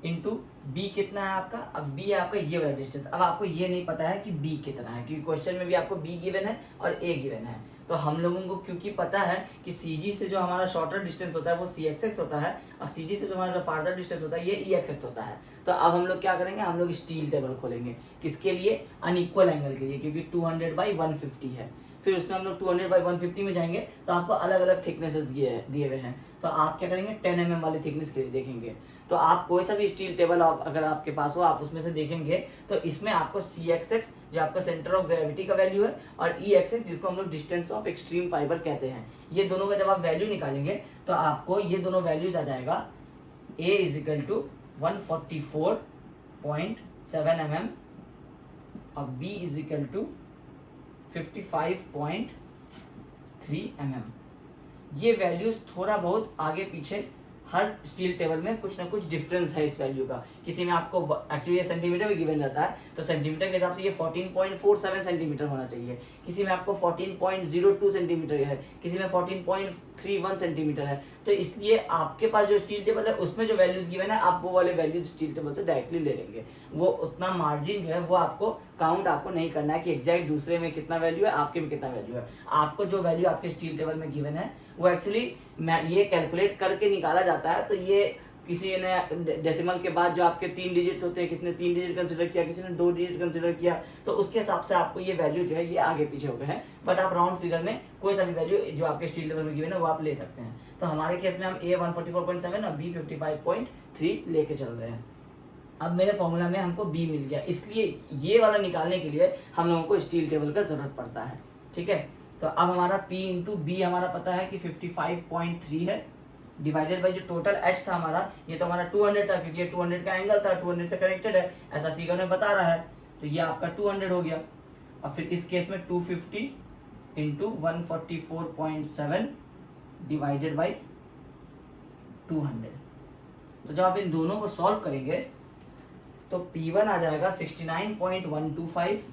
इंटू B कितना है आपका, अब B है आपका ये वाला डिस्टेंस। अब आपको ये नहीं पता है कि B कितना है, क्योंकि क्वेश्चन में भी आपको B गिवन है और A गिवन है। तो हम लोगों को क्योंकि पता है कि CG से जो हमारा शॉर्टर डिस्टेंस होता है वो CXX होता है, और CG से जो हमारा फार्दर डिस्टेंस होता है ये EXX होता है। तो अब हम लोग क्या करेंगे, हम लोग स्टील टेबल खोलेंगे, किसके लिए, अनइक्वल एंगल के लिए, क्योंकि 200/150 है। फिर उसमें हम लोग 200/150 में जाएंगे तो आपको अलग अलग थिकनेसेस दिए हुए हैं। तो आप क्या करेंगे 10 mm वाले थिकनेस के लिए देखेंगे। तो आप कोई सा भी स्टील टेबल अगर आपके पास हो आप उसमें से देखेंगे तो इसमें आपको CXX जो आपका सेंटर ऑफ ग्रेविटी का वैल्यू है, और EXX जिसको हम लोग डिस्टेंस ऑफ एक्सट्रीम फाइबर कहते हैं, ये दोनों का जब आप वैल्यू निकालेंगे तो आपको ये दोनों वैल्यूज आ जाएगा। A = 144.7 mm और B = 55.3 mm। ये वैल्यूज थोड़ा बहुत आगे पीछे हर स्टील टेबल में कुछ ना कुछ डिफरेंस है इस वैल्यू का। किसी में आपको एक्चुअली ये सेंटीमीटर में गिवन रहता है, तो सेंटीमीटर के हिसाब से ये 14.47 सेंटीमीटर होना चाहिए। किसी में आपको 14.02 सेंटीमीटर है, किसी में 14.31 सेंटीमीटर है। तो इसलिए आपके पास जो स्टील टेबल है उसमें जो वैल्यूज गिवन है आप वो वाले वैल्यूज स्टील टेबल से डायरेक्टली ले लेंगे। वो उतना मार्जिन जो है वो आपको काउंट आपको नहीं करना है कि एग्जैक्ट दूसरे में कितना वैल्यू है आपके में कितना वैल्यू है। आपको जो वैल्यू आपके स्टील टेबल में गिवन है वो एक्चुअली ये कैलकुलेट करके निकाला जाता है। तो ये किसी ने डेसिमल के बाद जो आपके 3 डिजिट्स होते हैं, किसी ने 3 डिजिट कंसिडर किया, किसी ने 2 डिजिट कंसिडर किया, तो उसके हिसाब से आपको ये वैल्यू जो है ये आगे पीछे हो गए हैं। बट आप राउंड फिगर में कोई सा भी वैल्यू जो आपके स्टील टेबल में गिवन है वो आप ले सकते हैं। तो हमारे केस में हम A 144.7 और B 55.3 लेके चल रहे हैं। अब मेरे फॉर्मूला में हमको B मिल गया, इसलिए ये वाला निकालने के लिए हम लोगों को स्टील टेबल का जरूरत पड़ता है, ठीक है। तो अब हमारा P इंटू B हमारा पता है कि 55.3 है, डिवाइडेड बाई जो टोटल H था हमारा, ये तो हमारा 200 था क्योंकि ये 200 का एंगल था, 200 से कनेक्टेड है, ऐसा फिगर में बता रहा है। तो ये आपका 200 हो गया। और फिर इस केस में 250 इंटू 144.7 डिवाइडेड बाई 200। तो जब आप इन दोनों को सॉल्व करेंगे तो P1 आ जाएगा 69.125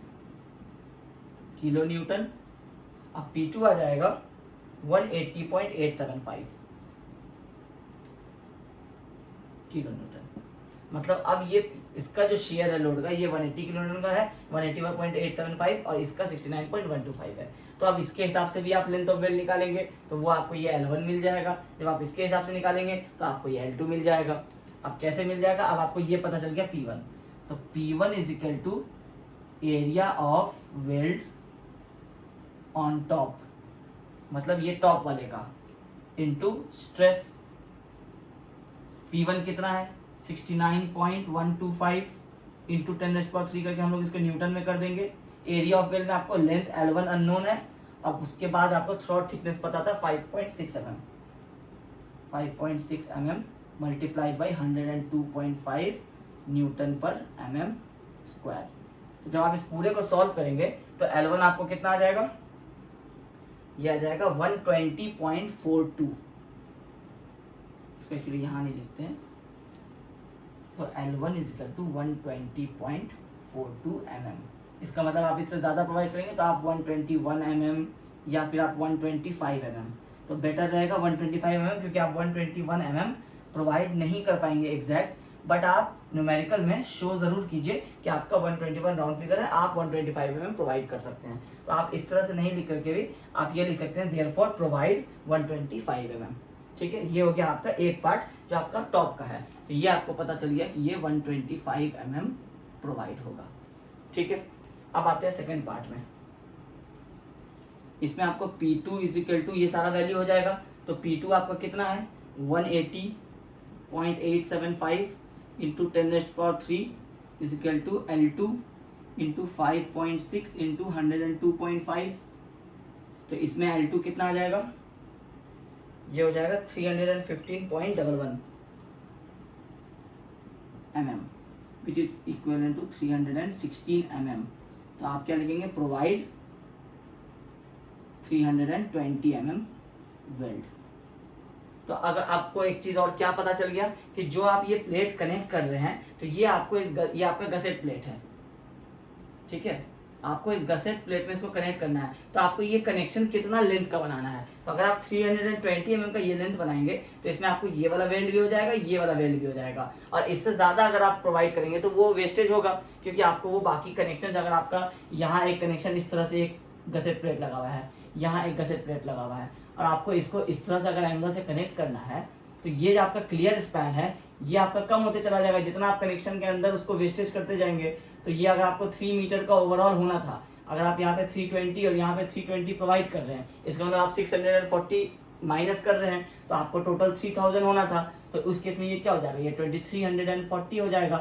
किलो न्यूटन, अब P2 आ जाएगा 180.875 किलो न्यूटन। मतलब अब ये इसका जो शेयर है लोड का ये 180 किलो न्यूटन का है, 181.875 और इसका 69.125 है। तो अब इसके हिसाब से भी आप लेंथ ऑफ वेल्ड निकालेंगे तो वो आपको ये L1 मिल जाएगा। जब आप इसके हिसाब से निकालेंगे तो आपको ये L2 मिल जाएगा। अब कैसे मिल जाएगा, अब आपको ये पता चल गया P1। तो P1 = area of weld on top, मतलब ये टॉप वाले का, इनटू स्ट्रेस। P1 कितना है 69.125 इंटू 10⁻³ करके हम लोग इसको न्यूटन में कर देंगे। एरिया ऑफ वेल्ड में आपको लेंथ L1 अननोन है, अब उसके बाद आपको थ्रॉट थिकनेस पता था 5.6 mm मल्टीप्लाइड बाई 102.5 न्यूटन पर mm²। तो जब आप इस पूरे को सॉल्व करेंगे तो L1 आपको कितना आ जाएगा, यह आ जाएगा 120.42। इसको एक्चुअली यहाँ नहीं लिखते हैं, तो L1 = 120.42 mm। इसका मतलब आप इससे ज़्यादा प्रोवाइड करेंगे तो आप 121 mm या फिर आप 125 mm, तो बेटर रहेगा 125 mm, क्योंकि आप 121 mm प्रोवाइड नहीं कर पाएंगे एग्जैक्ट, बट आप न्यूमेरिकल में शो ज़रूर कीजिए कि आपका 121 राउंड फिगर है, आप 125 mm प्रोवाइड कर सकते हैं। तो आप इस तरह से नहीं लिख करके भी आप ये लिख सकते हैं देयरफॉर प्रोवाइड 125 mm, ठीक है। ये हो गया आपका एक पार्ट जो आपका टॉप का है। तो ये आपको पता चल गया कि ये 125 mm प्रोवाइड होगा, ठीक है। अब आते हैं सेकेंड पार्ट में। इसमें आपको P2 इज इक्वल टू ये सारा वैल्यू हो जाएगा। तो P2 आपका कितना है 180.875 into 10⁻³ is equal to L2 into 5.6 into 102.5। तो इसमें L2 कितना आ जाएगा, ये हो जाएगा 315.11 mm which is equal to 316 mm। तो आप क्या लिखेंगे, प्रोवाइड 320 mm वेल्ड। तो अगर आपको एक चीज और क्या पता चल गया कि जो आप ये प्लेट कनेक्ट कर रहे हैं तो ये आपको ये आपका गसेट प्लेट है, ठीक है। आपको इस गसेट प्लेट में इसको कनेक्ट करना है। तो आपको ये कनेक्शन कितना लेंथ का बनाना है। तो अगर आप 320 mm का ये लेंथ बनाएंगे तो इसमें आपको ये वाला वेल्ड भी हो जाएगा, ये वाला वेल्ड भी हो जाएगा। और इससे ज़्यादा अगर आप प्रोवाइड करेंगे तो वो वेस्टेज होगा, क्योंकि आपको वो बाकी कनेक्शन, अगर आपका यहाँ एक कनेक्शन इस तरह से एक गसेट प्लेट लगा हुआ है, यहाँ एक गसेट प्लेट लगा हुआ है, और आपको इसको इस तरह से अगर एंगल से कनेक्ट करना है तो ये जो आपका क्लियर स्पैन है ये आपका कम होते चला जाएगा जितना आप कनेक्शन के अंदर उसको वेस्टेज करते जाएंगे। तो ये अगर आपको 3 मीटर का ओवरऑल होना था, अगर आप यहाँ पे 320 और यहाँ पे 320 प्रोवाइड कर रहे हैं, इसका मतलब आप 640 माइनस कर रहे हैं, तो आपको टोटल 3000 होना था। तो उस केस में ये क्या हो जाएगा, ये 2340 हो जाएगा,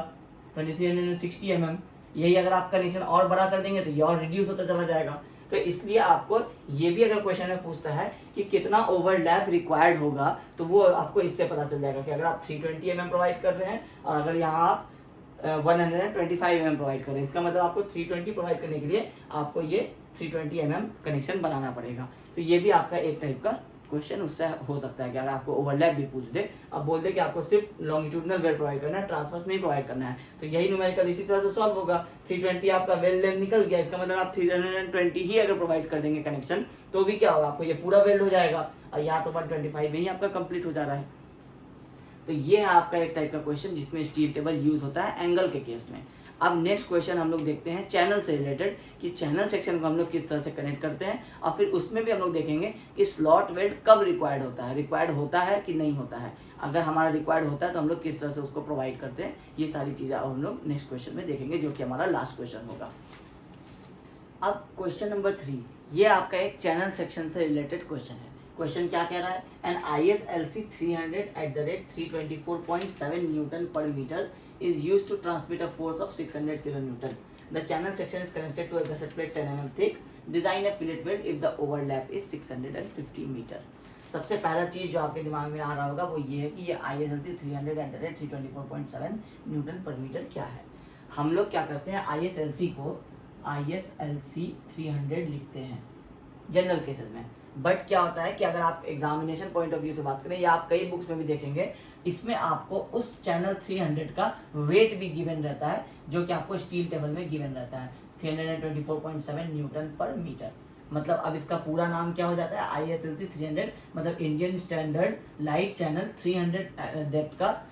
2360 mm। यही अगर आप कनेक्शन और बड़ा कर देंगे तो ये और रिड्यूस होता चला जाएगा। तो इसलिए आपको ये भी अगर क्वेश्चन में पूछता है कि कितना ओवरलैप रिक्वायर्ड होगा तो वो आपको इससे पता चल जाएगा कि अगर आप 320 mm प्रोवाइड कर रहे हैं और अगर यहाँ आप 125 mm प्रोवाइड कर रहे हैं, इसका मतलब आपको 320 प्रोवाइड करने के लिए आपको ये 320 mm कनेक्शन बनाना पड़ेगा। तो ये भी आपका एक टाइप का क्वेश्चन उससे हो सकता है कि अगर आपको ओवरलैप भी पूछ दे, अब बोल दे कि आपको सिर्फ लॉन्गिट्यूडनल वेल प्रोवाइड करना है, ट्रांसवर्स नहीं प्रोवाइड करना है, तो यही न्यूमेरिकल इसी तरह से सॉल्व होगा। 320 आपका वेल लेंथ निकल गया, इसका मतलब आप 320 ही अगर प्रोवाइड कर देंगे कनेक्शन तो भी क्या होगा, आपको ये पूरा वेल्ड हो जाएगा, और यहाँ तो 125 में ही आपका कंप्लीट हो जा रहा है। तो ये है आपका एक टाइप का क्वेश्चन जिसमें स्टील टेबल यूज होता है एंगल के केस में। अब नेक्स्ट क्वेश्चन हम लोग देखते हैं चैनल से रिलेटेड, कि चैनल सेक्शन को हम लोग किस तरह से कनेक्ट करते हैं, और फिर उसमें भी हम लोग देखेंगे कि स्लॉट वेल्ड कब रिक्वायर्ड होता है कि नहीं होता है। अगर हमारा रिक्वायर्ड होता है तो हम लोग किस तरह से उसको प्रोवाइड करते हैं, ये सारी चीज़ें अब हम लोग नेक्स्ट क्वेश्चन में देखेंगे, जो कि हमारा लास्ट क्वेश्चन होगा। अब क्वेश्चन नंबर 3, ये आपका एक चैनल सेक्शन से रिलेटेड क्वेश्चन है। क्वेश्चन क्या कह रहा है, एन ISLC 300/324.7 न्यूटन पर metre is used to transmit a force of 600 kilonewton. The channel section is connected to a gusset plate 10 mm thick. Design a fillet weld if the overlap is 650 metre. सबसे पहला चीज़ जो आपके दिमाग में आ रहा होगा वो ये है कि ये ISLC 300/324.7 न्यूटन पर मीटर क्या है। हम लोग क्या करते हैं, ISLC को ISLC 300 लिखते हैं जनरल केसेस में। बट क्या होता है कि अगर आप एग्जामिनेशन पॉइंट ऑफ व्यू से बात करें या आप कई बुक्स में भी देखेंगे, इसमें आपको उस चैनल 300 का वेट भी गिवन रहता है, जो कि आपको स्टील टेबल में गिवन रहता है 324.7 न्यूटन पर मीटर। मतलब अब इसका पूरा नाम क्या हो जाता है, ISLC 300, मतलब Indian standard light channel 300 depth का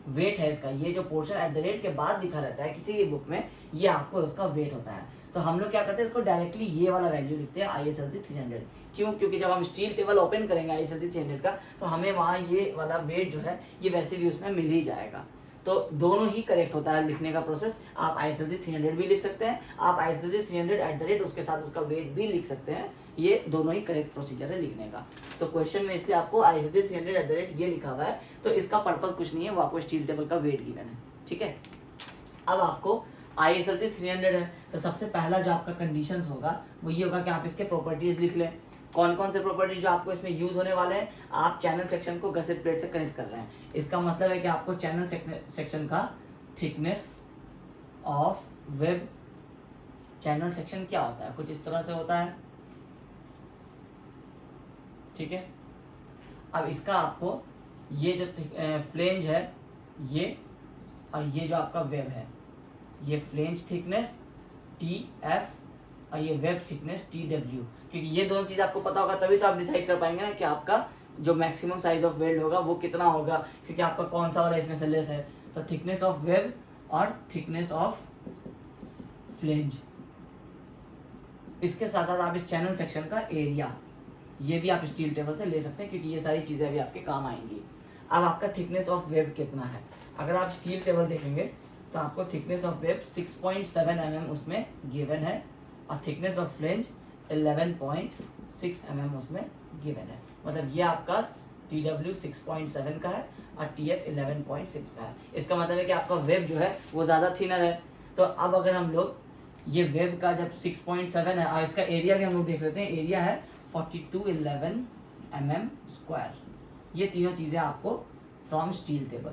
वेट है इसका। ये जो पोर्शन के बाद लिखा रहता है किसी भी बुक में, ये आपको उसका वेट होता है। तो हम लोग क्या करते हैं, इसको डायरेक्टली ये वाला वैल्यू लिखते हैं ISLC 300। क्यों, क्योंकि जब हम स्टील टेबल ओपन करेंगे ISLC 300 का तो हमें वहाँ ये वाला वेट जो है ये वैसे भी उसमें मिल ही जाएगा। तो दोनों ही करेक्ट होता है लिखने का प्रोसेस। आप ISLC 300 भी लिख सकते हैं, आप ISLC 300 उसके साथ उसका वेट भी लिख सकते हैं, ये दोनों ही करेक्ट प्रोसीजर है लिखने का। तो क्वेश्चन में इसलिए आपको ISLC 300 ये लिखा हुआ है, तो इसका पर्पस कुछ नहीं है, वो आपको स्टील टेबल का वेट गिवन है, ठीक है। अब आपको ISLC 300 है, तो सबसे पहला जो आपका कंडीशंस होगा वो ये होगा कि आप इसके प्रॉपर्टीज लिख लें। कौन कौन से प्रॉपर्टीज जो आपको इसमें यूज होने वाले हैं, आप चैनल सेक्शन को गसेट प्लेट से कनेक्ट कर रहे हैं, इसका मतलब है कि आपको चैनल सेक्शन का thickness of web, channel section क्या होता है, कुछ इस तरह से होता है, ठीक है। अब इसका आपको ये जो फ्लेंज है ये, और ये जो आपका वेब है, ये फ्लेंज थिकनेस TF और ये वेब थिकनेस TW, क्योंकि ये दोनों चीज़ आपको पता होगा तभी तो आप डिसाइड कर पाएंगे ना कि आपका जो मैक्सिमम साइज ऑफ वेल्ड होगा वो कितना होगा, क्योंकि आपका कौन सा वाला इसमें से लेस है। तो थिकनेस ऑफ वेब और थिकनेस ऑफ फ्लेंज, इसके साथ साथ आप इस चैनल सेक्शन का एरिया ये भी आप स्टील टेबल से ले सकते हैं, क्योंकि ये सारी चीज़ें भी आपके काम आएंगी। अब आपका थिकनेस ऑफ वेब कितना है, अगर आप स्टील टेबल देखेंगे तो आपको थिकनेस ऑफ वेब 6.7 mm उसमें गिवन है और थिकनेस ऑफ फ्लेंज 11.6 mm उसमें गिवन है। मतलब ये आपका TW 6.7 का है और TF 11.6 का है। इसका मतलब है कि आपका वेब जो है वो ज़्यादा थिनर है। तो अब अगर हम लोग ये वेब का जब 6.7 है और इसका एरिया भी हम लोग देख लेते हैं, एरिया है 4211 mm²। ये तीनों चीज़ें आपको फ्रॉम स्टील टेबल,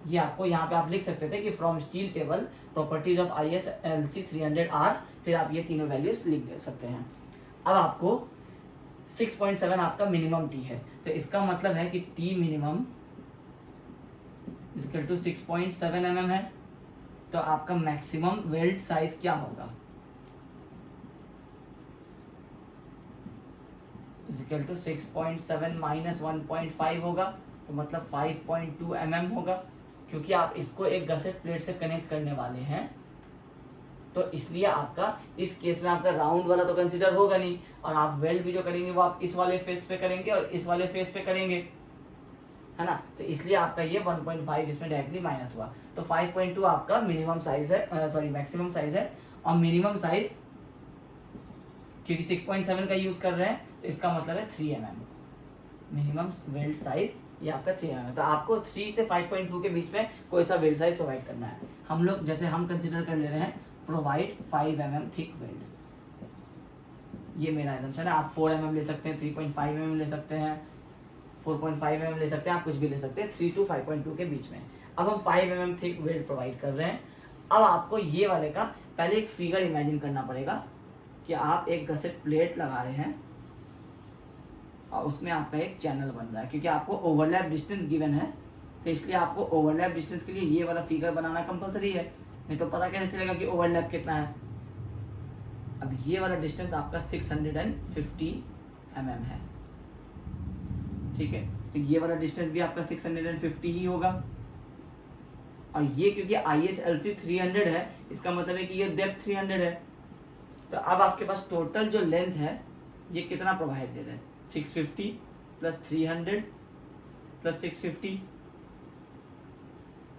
ये आपको यहाँ पे आप लिख सकते थे कि from steel table properties of ISLC 300R, फिर आप ये तीनों वैल्यूज लिख दे सकते हैं। अब आपको 6.7 आपका मिनिमम टी है, तो इसका मतलब है कि t minimum equal to 6.7 mm है। तो आपका मैक्सिमम वेल्ड साइज क्या होगा, इक्वल टू 6.7 माइनस 1.5 होगा, तो मतलब 5.2 mm होगा। क्योंकि आप इसको एक गसेट प्लेट से कनेक्ट करने वाले हैं, तो इसलिए आपका इस केस में आपका राउंड वाला तो कंसीडर होगा नहीं, और आप वेल्ड भी जो करेंगे वो आप इस वाले फेस पे करेंगे और इस वाले फेस पे करेंगे, है ना। तो इसलिए आपका ये 1.5 इसमें डायरेक्टली माइनस हुआ। तो 5.2 आपका मिनिमम साइज है, सॉरी मैक्सिमम साइज है। और मिनिमम साइज क्योंकि 6.7 का यूज कर रहे हैं, तो इसका मतलब है 3 mm मिनिमम वेल्ड साइज, ये आपका 3 mm है। तो आपको 3 से 5.2 के बीच में कोई सा वेल्ड साइज प्रोवाइड करना है। हम लोग जैसे हम कंसिडर कर ले रहे हैं प्रोवाइड 5 mm थिक वेल्ड, ये मेरा एजम्पशन है। आप 4 mm ले सकते हैं, 3.5 mm ले सकते हैं, 4.5 mm ले सकते हैं, आप कुछ भी ले सकते हैं 3 to 5.2 के बीच में। अब हम 5 mm थिक वेल्ड प्रोवाइड कर रहे हैं। अब आपको ये वाले का पहले एक फिगर इमेजिन करना पड़ेगा कि आप एक गसेट प्लेट लगा रहे हैं और उसमें आपका एक चैनल बन रहा है। क्योंकि आपको ओवरलैप डिस्टेंस गिवन है, तो इसलिए आपको ओवरलैप डिस्टेंस के लिए ये वाला फिगर बनाना कंपलसरी है, नहीं तो पता कैसे चलेगा कि ओवरलैप कितना है। अब ये वाला डिस्टेंस आपका 650 mm है, ठीक है। तो ये वाला डिस्टेंस भी आपका 650 ही होगा। और ये क्योंकि ISLC 300 है, इसका मतलब है कि ये डेप्थ 300 है। तो अब आपके पास टोटल जो लेंथ है ये कितना प्रोवाइडेड है, 650 प्लस 300 प्लस 650,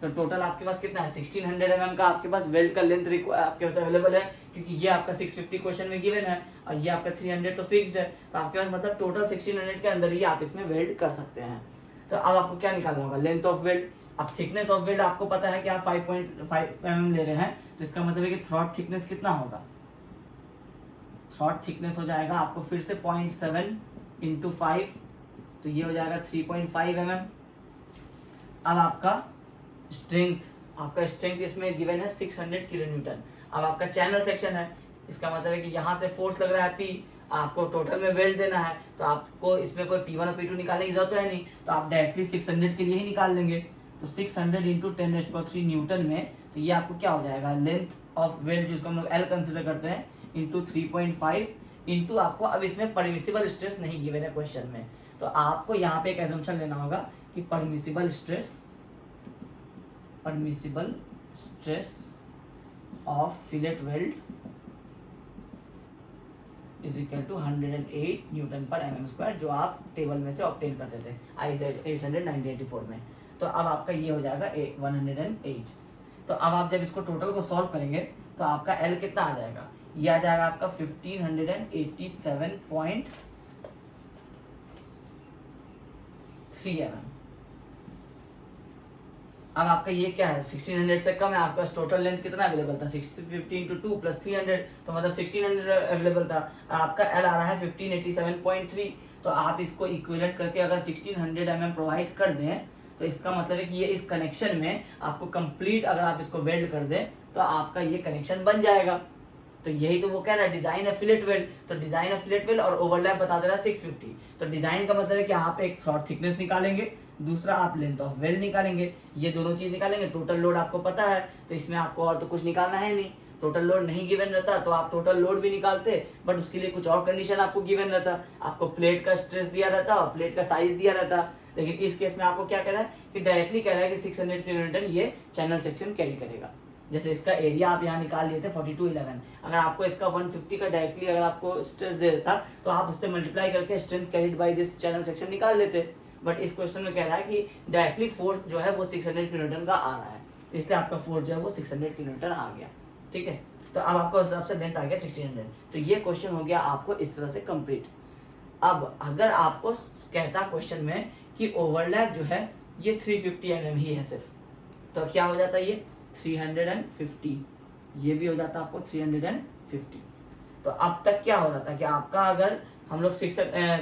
तो टोटल आपके पास कितना है 1600 mm का आपके पास वेल्ड का लेंथ आपके पास अवेलेबल है। क्योंकि ये आपका 650 क्वेश्चन में गिवन है और ये आपका 300 तो फिक्स्ड है, तो आपके पास मतलब टोटल 1600 के अंदर ही आप इसमें वेल्ड कर सकते हैं। तो अब आपको क्या निकालना होगा, लेंथ ऑफ वेल्ड। अब थिकनेस ऑफ वेल्ड आपको पता है कि आप 5.5 mm ले रहे हैं, तो इसका मतलब है कि थ्रॉट थिकनेस कितना होगा, थ्रॉट थिकनेस हो जाएगा आपको फिर से 0.7 × 5, तो ये हो जाएगा 3.5 mm। अब आपका स्ट्रेंथ इसमें गिवन है 600 kN। अब आपका चैनल सेक्शन है, इसका मतलब है कि यहाँ से फोर्स लग रहा है P, आपको टोटल में वेल्ड देना है, तो आपको इसमें कोई P1 और P2 निकालने की जरूरत तो है नहीं, तो आप डायरेक्टली 600 के लिए ही निकाल लेंगे। तो 600 × 10⁻³ न्यूटन में, तो ये आपको क्या हो जाएगा, लेंथ ऑफ वेल्ड जिसको हम लोग L कंसिडर करते हैं, इंटू 3.5 इंटू आपको, अब इसमें परमिसिबल स्ट्रेस नहीं गिवन है क्वेश्चन में, तो आपको यहाँ पे एक एजम्पशन लेना होगा कि permissible stress of fillet weld is equal to 108 Nm², जो आप टेबल में से ऑब्टेन करते थे IS 800-1984 में। तो अब आपका ये हो जाएगा 108। तो अब आप जब इसको टोटल को सॉल्व करेंगे तो आपका L कितना आ जाएगा, ये आ जाएगा आपका 1587.3 mm। अब आपका ये क्या है, 1600 से कम है, आपका टोटल लेंथ कितना अवेलेबल था, 650 × 2 + 300, तो मतलब 1600 अवेलेबल था। आपका L आ रहा है 1587.3, तो आप इसको इक्विवेलेंट करके अगर 1600 mm प्रोवाइड कर दें, तो इसका मतलब है कि ये इस कनेक्शन में आपको कंप्लीट अगर आप इसको वेल्ड कर दें तो आपका ये कनेक्शन बन जाएगा। तो यही तो वो कह रहा है डिजाइन है फिलेट वेल्ड, तो डिजाइन है फिलेट वेल्ड और ओवरलैप बता दे रहा है 650। तो डिजाइन का मतलब है कि आप एक थ्रॉट थिकनेस निकालेंगे, दूसरा आप लेंथ ऑफ वेल्ड निकालेंगे, ये दोनों चीज निकालेंगे। टोटल लोड आपको पता है, तो इसमें आपको और तो कुछ निकालना है नहीं। टोटल लोड नहीं गिवन रहता तो आप टोटल लोड भी निकालते, बट उसके लिए कुछ और कंडीशन आपको गिवन रहता, आपको प्लेट का स्ट्रेस दिया रहता और प्लेट का साइज दिया रहता। लेकिन इस केस में आपको क्या कह रहा है कि डायरेक्टली कह रहा है कि 600 kN ये चैनल सेक्शन कैरी करेगा। जैसे इसका एरिया आप यहाँ निकाल लिए थे 4211, अगर आपको इसका 150 का डायरेक्टली अगर आपको स्ट्रेस दे देता तो आप उससे मल्टीप्लाई करके strength carried by this channel section निकाल लेते। बट इस क्वेश्चन में कह रहा है कि डायरेक्टली फोर्स जो है वो 600 किलोमीटर का आ रहा है, तो इसलिए आपका फोर्स जो है वो 600 किलोमीटर आ गया। ठीक है, तो अब आपका उस हिसाब से लेंथ आ गया 1600। तो ये क्वेश्चन हो गया आपको इस तरह से कंप्लीट। अब अगर आपको कहता क्वेश्चन में कि ओवरलैप जो है ये 350 mm ही है सिर्फ, तो क्या हो जाता है ये 350, ये भी हो जाता आपको 350। तो अब तक क्या हो रहा था कि आपका अगर हम लोग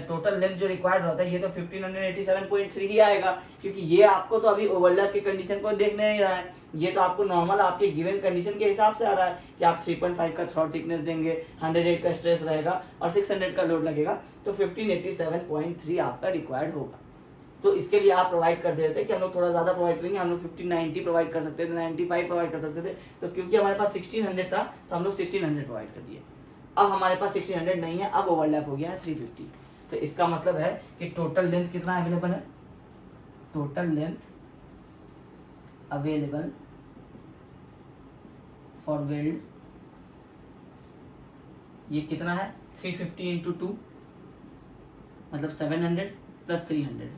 टोटल लेंथ जो रिक्वायर्ड होता है ये तो 1587.3 ही आएगा, क्योंकि ये आपको तो अभी ओवरलैप की कंडीशन को देखने नहीं रहा है, ये तो आपको नॉर्मल आपके गिवन कंडीशन के हिसाब से आ रहा है कि आप 3.5 का थ्रॉट थिकनेस देंगे, 108 का स्ट्रेस रहेगा और 600 का लोड लगेगा, तो 1587.3 आपका रिक्वायर्ड होगा। तो इसके लिए आप प्रोवाइड कर दे रहे थे कि हम लोग थोड़ा ज़्यादा प्रोवाइड करेंगे, हम लोग 1590 प्रोवाइड कर सकते थे, 95 प्रोवाइड कर सकते थे, तो क्योंकि हमारे पास 1600 था तो हम लोग 1600 प्रोवाइड कर दिए। अब हमारे पास 1600 नहीं है, अब ओवरलैप हो गया है 350। तो इसका मतलब है कि टोटल लेंथ कितना अवेलेबल है, total length available for weld ये कितना है 350 इंटू 2 मतलब 700 plus 300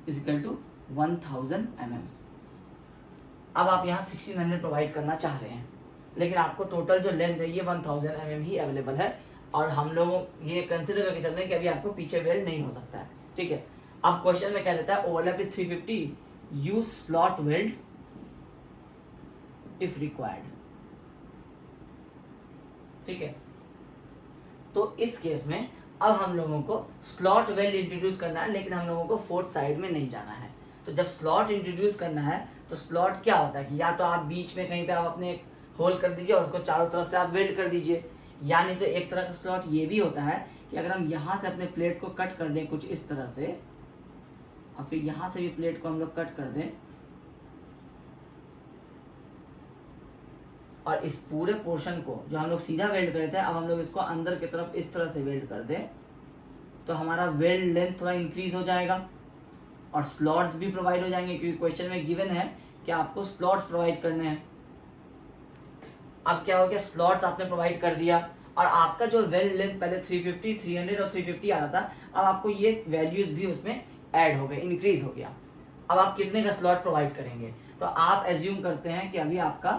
is equal to 1000 mm। अब आप यहाँ 1600 प्रोवाइड करना चाह रहे हैं, लेकिन आपको टोटल जो लेंथ है ये 1000 mm ही अवेलेबल है, और हम लोग ये कंसिडर करके चल रहे हैं कि अभी आपको पीछे वेल्ड नहीं हो सकता है। ठीक है, अब क्वेश्चन में क्या देता है, overlap is 350, use slot weld if required. ठीक है, तो इस केस में अब हम लोगों को स्लॉट वेल्ड इंट्रोड्यूस करना है, लेकिन हम लोगों को फोर्थ साइड में नहीं जाना है। तो जब स्लॉट इंट्रोड्यूस करना है तो स्लॉट क्या होता है कि या तो आप बीच में कहीं पे आप अपने होल कर दीजिए और उसको चारों तरफ से आप वेल्ड कर दीजिए, या नहीं तो एक तरह का स्लॉट ये भी होता है कि अगर हम यहाँ से अपने प्लेट को कट कर दें कुछ इस तरह से, और फिर यहाँ से भी प्लेट को हम लोग कट कर दें, और इस पूरे पोर्शन को जो हम लोग सीधा वेल्ड कर रहे थे अब हम लोग इसको अंदर की तरफ इस तरह से वेल्ड कर दें, तो हमारा वेल्ड लेंथ थोड़ा इंक्रीज हो जाएगा और स्लॉट्स भी प्रोवाइड हो जाएंगे, क्योंकि क्वेश्चन में गिवन है कि आपको स्लॉट्स प्रोवाइड करने हैं। अब क्या हो गया, स्लॉट्स आपने प्रोवाइड कर दिया और आपका जो वेल्ड लेंथ पहले 350, 300 और 350 आ रहा था, अब आपको ये वैल्यूज भी उसमें ऐड हो गए, इंक्रीज हो गया। अब आप कितने का स्लॉट प्रोवाइड करेंगे, तो आप एज्यूम करते हैं कि अभी आपका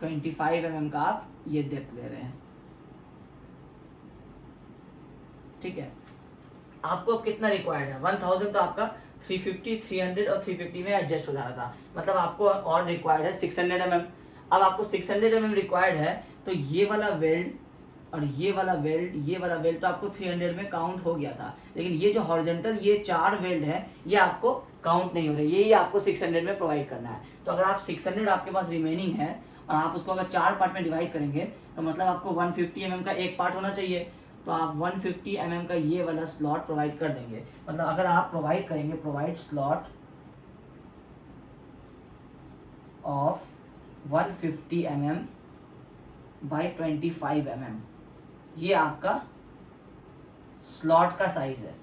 25 mm का आप ये डेप्थ ले रहे हैं। ठीक है, आपको कितना रिक्वायर्ड है 1000, तो आपका 350, 300 और 350 में एडजस्ट हो जा रहा था, मतलब आपको और रिक्वायर्ड है 600 mm। अब आपको 600 mm रिक्वायर्ड है, तो ये वाला वेल्ड और ये वाला वेल्ड तो आपको 300 में काउंट हो गया था, लेकिन ये जो हॉरिजॉन्टल ये 4 वेल्ड है ये आपको काउंट नहीं हो रहे, यही आपको 600 में प्रोवाइड करना है। तो अगर आप 600 आपके पास रिमेनिंग है और आप उसको अगर 4 पार्ट में डिवाइड करेंगे तो मतलब आपको 150 mm का एक पार्ट होना चाहिए, तो आप 150 mm का ये वाला स्लॉट प्रोवाइड कर देंगे। मतलब अगर आप प्रोवाइड करेंगे provide slot of 150 mm by 25 mm, ये आपका स्लॉट का साइज है।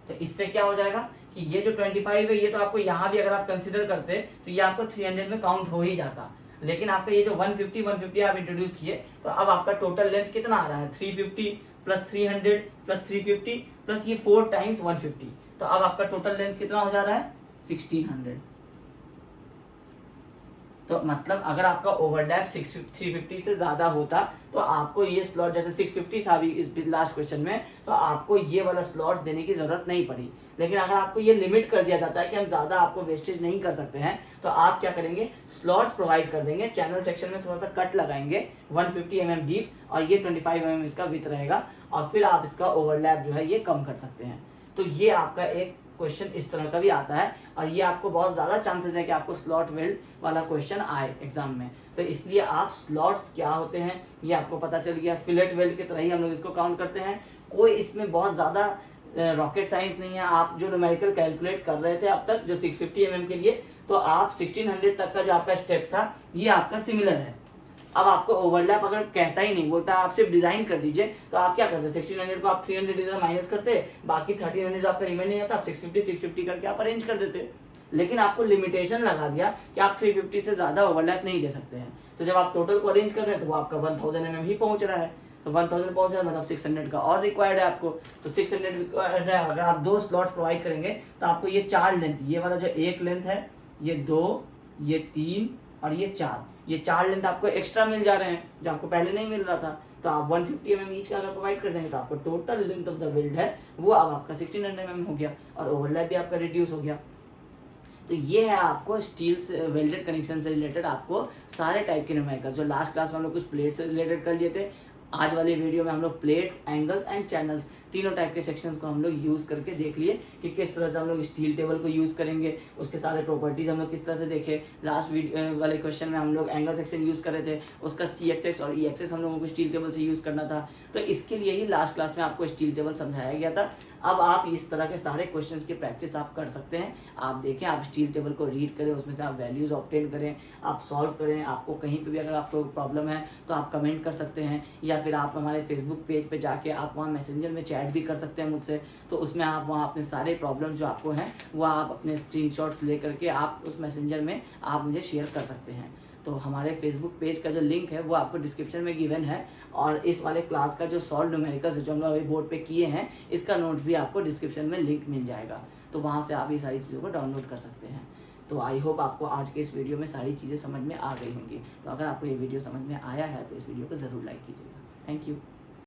तो इससे क्या हो जाएगा कि ये जो 25 है ये तो आपको यहाँ भी अगर आप कंसिडर करते तो ये आपको 300 में काउंट हो ही जाता, लेकिन आपका ये जो 150 आप इंट्रोड्यूस किए, तो अब आपका टोटल लेंथ कितना आ रहा है 350 प्लस 300 प्लस 350 प्लस ये 4 टाइम्स 150, तो अब आपका टोटल लेंथ कितना हो जा रहा है 1600। तो मतलब अगर आपका ओवरलैप 350 से ज़्यादा होता तो आपको ये स्लॉट जैसे 650 था अभी इस लास्ट क्वेश्चन में, तो आपको ये वाला स्लॉट्स देने की ज़रूरत नहीं पड़ी। लेकिन अगर आपको ये लिमिट कर दिया जाता है कि हम ज़्यादा आपको वेस्टेज नहीं कर सकते हैं, तो आप क्या करेंगे स्लॉट्स प्रोवाइड कर देंगे, चैनल सेक्शन में थोड़ा सा कट लगाएंगे 150 mm डीप और ये 25 mm इसका विथ रहेगा, और फिर आप इसका ओवरलैप जो है ये कम कर सकते हैं। तो ये आपका एक क्वेश्चन इस तरह का भी आता है, और ये आपको बहुत ज़्यादा चांसेस है कि आपको स्लॉट वेल्ड वाला क्वेश्चन आए एग्जाम में। तो इसलिए आप स्लॉट्स क्या होते हैं ये आपको पता चल गया। फिलेट वेल्ड की तरह ही हम लोग इसको काउंट करते हैं, कोई इसमें बहुत ज़्यादा रॉकेट साइंस नहीं है। आप जो न्यूमेरिकल कैलकुलेट कर रहे थे अब तक जो 650 mm के लिए, तो आप 1600 तक का जो आपका स्टेप था ये आपका सिमिलर है। अब आपको ओवरलैप अगर कहता ही नहीं, बोलता आप सिर्फ डिजाइन कर दीजिए, तो आप क्या करते 1600 को आप 300 इधर माइनस करते, बाकी 1300 आपका रिमेनिंग आता, आप 650 करके आप अरेंज कर देते। लेकिन आपको लिमिटेशन लगा दिया कि आप 350 से ज़्यादा ओवरलैप नहीं दे सकते हैं। तो जब आप टोटल को अरेंज कर रहे हैं तो वो आपका 1000 mm ही पहुंच रहा है। तो 1000 पहुंच जाए मतलब 600 का और रिक्वायर्ड है आपको, तो 600 रिक्वायर्ड है। अगर आप 2 स्लॉट्स प्रोवाइड करेंगे तो आपको ये 4 लेंथ, ये वाला जो एक लेंथ है, ये 2, ये 3 और ये 4, ये 4 लेंथ आपको एक्स्ट्रा मिल जा रहे हैं जो आपको पहले नहीं मिल रहा था। तो आप 150 mm ईच का अगर प्रोवाइड कर देंगे तो आपको total length of the weld है वो अब आपका 1600 mm हो गया और ओवरलैप भी आपका रिड्यूस हो गया। तो ये है आपको स्टील से वेल्डेड कनेक्शन से रिलेटेड आपको सारे टाइप के न्यूमेरिकल। जो लास्ट क्लास में हम लोग कुछ प्लेट से रिलेटेड कर लिए थे, आज वाले वीडियो में हम लोग प्लेट्स, एंगल्स एंड चैनल्स तीनों टाइप के सेक्शंस को हम लोग यूज़ करके देख लिए कि किस तरह से हम लोग स्टील टेबल को यूज़ करेंगे, उसके सारे प्रॉपर्टीज़ हम लोग किस तरह से देखे। लास्ट वीडियो वाले क्वेश्चन में हम लोग एंगल सेक्शन यूज़ कर रहे थे, उसका सी एक्सेस और ई एक्सेस हम लोगों को स्टील टेबल से यूज़ करना था। तो इसके लिए ही लास्ट क्लास में आपको स्टील टेबल समझाया गया था। अब आप इस तरह के सारे क्वेश्चंस की प्रैक्टिस आप कर सकते हैं। आप देखें, आप स्टील टेबल को रीड करें, उसमें से आप वैल्यूज़ ऑब्टेन करें, आप सॉल्व करें। आपको कहीं पे भी अगर आपको प्रॉब्लम है तो आप कमेंट कर सकते हैं, या फिर आप हमारे फेसबुक पेज पे जाके आप वहाँ मैसेंजर में चैट भी कर सकते हैं मुझसे। तो उसमें आप वहाँ अपने सारे प्रॉब्लम्स जो आपको हैं वो आप अपने स्क्रीनशॉट्स ले करके आप उस मैसेंजर में आप मुझे शेयर कर सकते हैं। तो हमारे फेसबुक पेज का जो लिंक है वो आपको डिस्क्रिप्शन में गिवन है, और इस वाले क्लास का जो सॉल्व न्यूमेरिकल्स जो हम लोग अभी बोर्ड पे किए हैं इसका नोट्स भी आपको डिस्क्रिप्शन में लिंक मिल जाएगा। तो वहाँ से आप ये सारी चीज़ों को डाउनलोड कर सकते हैं। तो आई होप आपको आज के इस वीडियो में सारी चीज़ें समझ में आ गई होंगी। तो अगर आपको ये वीडियो समझ में आया है तो इस वीडियो को ज़रूर लाइक कीजिएगा। Thank you.